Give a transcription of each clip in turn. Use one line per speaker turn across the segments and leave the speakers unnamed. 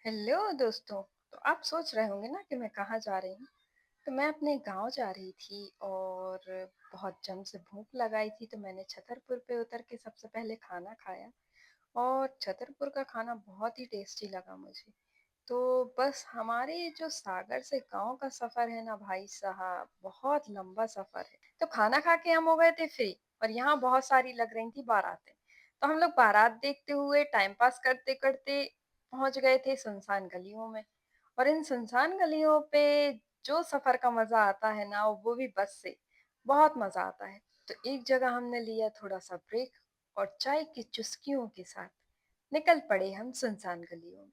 Hello दोस्तों। तो आप सोच रहे होंगे ना कि मैं कहाँ जा रही हूँ। तो मैं अपने गांव जा रही थी और बहुत जम से भूख लगाई थी, तो मैंने छतरपुर पे उतर के सबसे पहले खाना खाया। और छतरपुर का खाना बहुत ही टेस्टी लगा मुझे। तो बस हमारे जो सागर से गांव का सफर है ना भाई साहब, बहुत लंबा सफर है। तो खाना खा के हम हो गए थे फ्री, और यहाँ बहुत सारी लग रही थी बारातें। तो हम लोग बारात देखते हुए टाइम पास करते करते पहुंच गए थे सुनसान गलियों में। और इन सुनसान गलियों पे जो सफर का मजा आता है ना, वो भी बस से बहुत मजा आता है। तो एक जगह हमने लिया थोड़ा सा ब्रेक, और चाय की चुस्कियों के साथ निकल पड़े हम सुनसान गलियों में।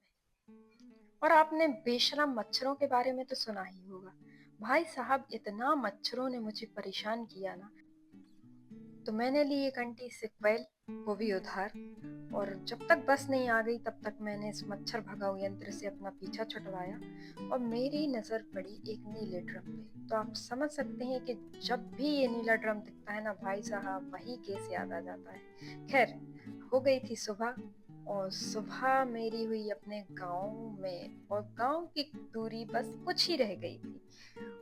और आपने बेशरम मच्छरों के बारे में तो सुना ही होगा। भाई साहब, इतना मच्छरों ने मुझे परेशान किया ना। तो मैंने ली एक आंटी से क्वेल, वो भी उधार। और जब तक बस नहीं आ गई तब तक मैंने इस मच्छर भगाओ यंत्र से अपना पीछा छुटवाया। और मेरी नजर पड़ी एक नीले ड्रम पे। तो आप समझ सकते हैं कि जब भी ये नीला ड्रम दिखता है ना भाई साहब, वही केस याद आ जाता है। खैर, हो गई थी सुबह। और सुबह मेरी हुई अपने गांव में, और गांव की दूरी बस कुछ ही रह गई थी।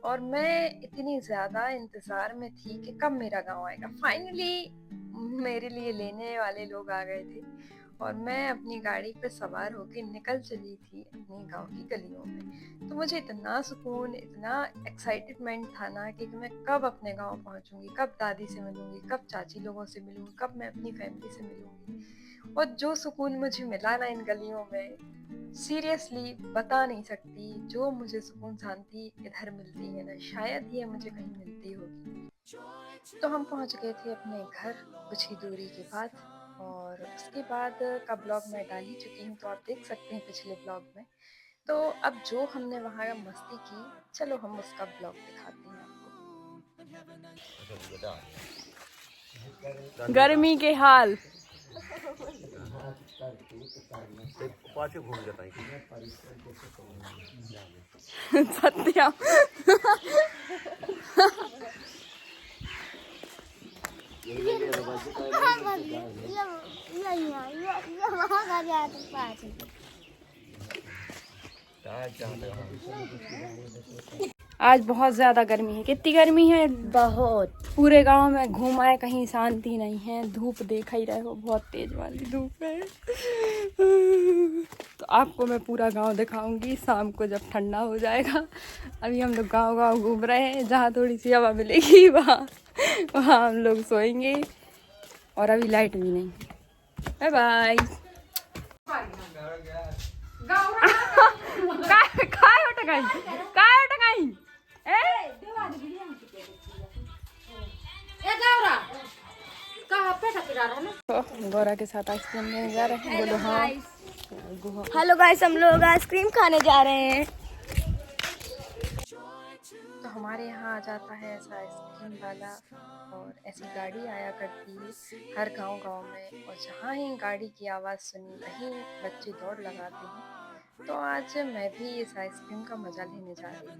और मैं इतनी ज्यादा इंतजार में थी कि कब मेरा गांव आएगा। फाइनली मेरे लिए लेने वाले लोग आ गए थे। और मैं अपनी गाड़ी पे सवार होकर निकल चली थी अपनी गांव की गलियों में। तो मुझे इतना सुकून, इतना एक्साइटमेंट था ना कि मैं कब अपने गांव पहुंचूंगी, कब दादी से मिलूंगी, कब चाची लोगों से मिलूंगी, कब मैं अपनी फैमिली से मिलूंगी। और जो सुकून मुझे मिला ना इन गलियों में, सीरियसली बता नहीं सकती। जो मुझे सुकून शांति इधर मिलती है ना, शायद ये मुझे कहीं मिलती होगी। तो हम पहुंच गए थे अपने घर कुछ ही दूरी के बाद। और उसके बाद का ब्लॉग मैं डाल ही चुकी हूँ, तो आप देख सकते हैं पिछले ब्लॉग में। तो अब जो हमने वहाँ मस्ती की, चलो हम उसका ब्लॉग दिखाते हैं आपको। गर्मी के हाल।
पाछे घूम जाता है
सत्या। आज बहुत ज्यादा गर्मी है। कितनी गर्मी है? बहुत। पूरे गांव में घूम आए, कहीं शांति नहीं है। धूप देख ही रहे हो, बहुत तेज वाली धूप है। तो आपको मैं पूरा गांव दिखाऊंगी शाम को जब ठंडा हो जाएगा। अभी हम लोग गांव गांव घूम रहे हैं, जहाँ थोड़ी सी हवा मिलेगी वहाँ वहाँ हम लोग सोएंगे। और अभी लाइट भी नहीं। Bye bye. काय होता काही, काय होता काही गौरा के साथ आइसक्रीम लेने जा रहे हैं। बोलो हाँ।
हेलो गाइस, हम लोग आइसक्रीम खाने जा रहे हैं।
तो हमारे यहाँ आ जाता है ऐसा आइसक्रीम वाला, और ऐसी गाड़ी आया करती है हर गांव गांव में। और जहाँ ही गाड़ी की आवाज़ सुनी, वहीं बच्चे दौड़ लगाते हैं। तो आज मैं भी इस आइसक्रीम का मजा लेने जा रही हूँ।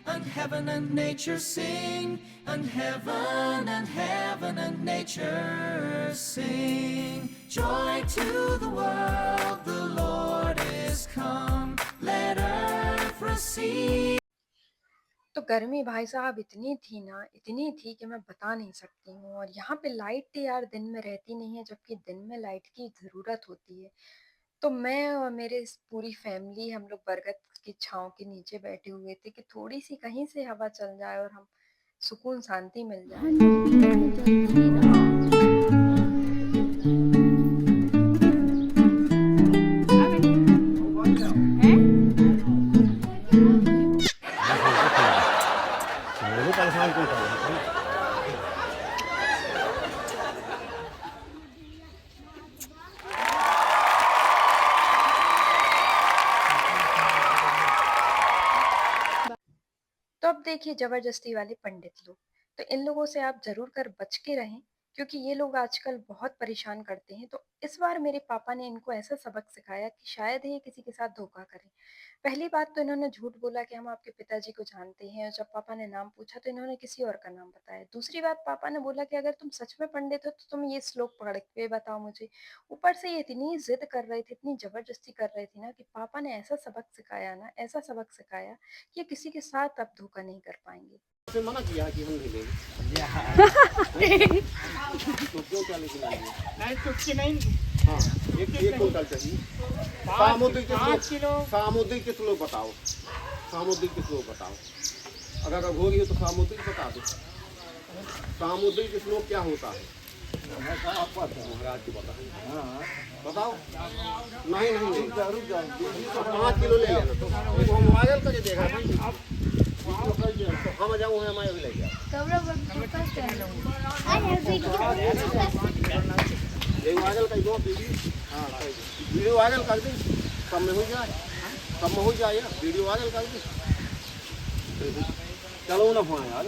And heaven and nature sing, and heaven and nature sing. Joy to the world, the Lord is come. Let earth receive.
तो गर्मी भाई साहब इतनी थी ना, इतनी थी कि मैं बता नहीं सकती हूँ। और यहाँ पे लाइट यार दिन में रहती नहीं है, जबकि दिन में लाइट की ज़रूरत होती है। तो मैं और मेरे पूरी फैमिली हम लोग बरगद की छांव के नीचे बैठे हुए थे कि थोड़ी सी कहीं से हवा चल जाए और हम सुकून शांति मिल जाए।
परेशान क्यों कर रहे हैं?
तो अब देखिए जबरदस्ती वाले पंडित लोग। तो इन लोगों से आप जरूर कर बच के रहें, क्योंकि ये लोग आजकल बहुत परेशान करते हैं। तो इस बार मेरे पापा ने इनको ऐसा सबक सिखाया कि शायद ये किसी के साथ धोखा करें। पहली बात तो इन्होंने झूठ बोला कि हम आपके पिताजी को जानते हैं, और जब पापा ने नाम पूछा तो इन्होंने किसी और का नाम बताया। दूसरी बात, पापा ने बोला कि अगर तुम सच में पंडित हो तो तुम ये श्लोक पढ़ के बताओ मुझे। ऊपर से ये इतनी जिद कर रहे थे, इतनी जबरदस्ती कर रहे थे ना, कि पापा ने ऐसा सबक सिखाया ना, ऐसा सबक सिखाया कि ये किसी के साथ अब धोखा नहीं कर पाएंगे।
आपने मना किया कि हम नहीं लेंगे, तो क्यों क्या लेके आएंगे?
नहीं चुटकी नहीं।
हाँ, एक कुंटल चाहिए। सामुद्रिक के श्लोक बताओ, सामुद्रिक के श्लोक बताओ। अगर अघोरी हो तो सामुद्रिक बता दो। सामुद्रिक के श्लोक क्या होता है? महाराज की बताओ। नहीं रुक जाओ 5 किलो ले लेना। तो हम मोबाइल करके देखा था, हम जाऊँ है मैं अभी ले गया। एक वायरल कर दो वीडियो। हाँ वीडियो वायरल कर दी, कम में हो जाए, कम में हो जाए यार, वीडियो वायरल कर दी। चलो ना फोन यार।